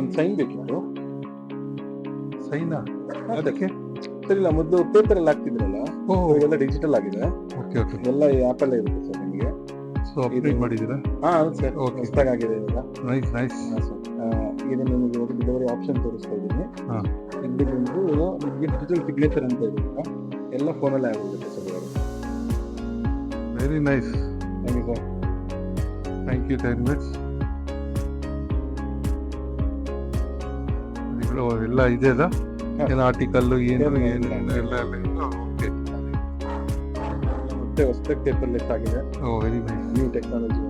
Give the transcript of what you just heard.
ಒಂದು ಸೈನ್ ಬೇಕಿತ್ತು. ಸೈನಾ? ಅದಕ್ಕೆ ಸರಿ ಇಲ್ಲ, ಮೊದಲು ಪೇಪರ್ ಎಲ್ಲ ಹಾಕ್ತಿದ್ರಲ್ಲ, ಓಹ್, ಇವೆಲ್ಲ ಡಿಜಿಟಲ್ ಆಗಿದೆ. Okay okay. ಎಲ್ಲ ಈ ಆ್ಯಪಲ್ಲೇ ಇರುತ್ತೆ ಸರ್ ನಿಮಗೆ. ಸೊ ಅಪ್ಡೇಟ್ ಮಾಡಿದ್ದೀರಾ? ಹಾಂ ಹೌದು ಸರ್, Okay. ಹೊಸದಾಗಿದೆ ಇವಾಗ. Nice nice. ಹಾಂ ಸರ್, ಇದು ನಿಮಗೆ ಒಂದು ಡೆಲಿವರಿ ಆಪ್ಷನ್ ತೋರಿಸ್ತಾ ಇದ್ದೀನಿ. ಹಾಂ, ಇಲ್ಲಿ ಬಂದು ನಿಮಗೆ ಡಿಜಿಟಲ್ ಸಿಗ್ನೇಚರ್ ಅಂತ ಇದೆ, ಎಲ್ಲ ಫೋನಲ್ಲೇ ಆಗಿರುತ್ತೆ ಸರ್ ಇವಾಗ. Very nice. Thank you sir. Thank you very much. ಎಲ್ಲ ಇದೆ ಅಲ್ಲ, ಏನು ಆರ್ಟಿಕಲ್ಲು ಏನು ಏನು ಎಲ್ಲ ಓಕೆ. ಮತ್ತೆ ಹೊಸದಾಗಿ ಪೇಪರ್ಲೆಸ್ ಆಗಿದೆ. ಓ ವೆರಿ ನೈಸ್. New technology.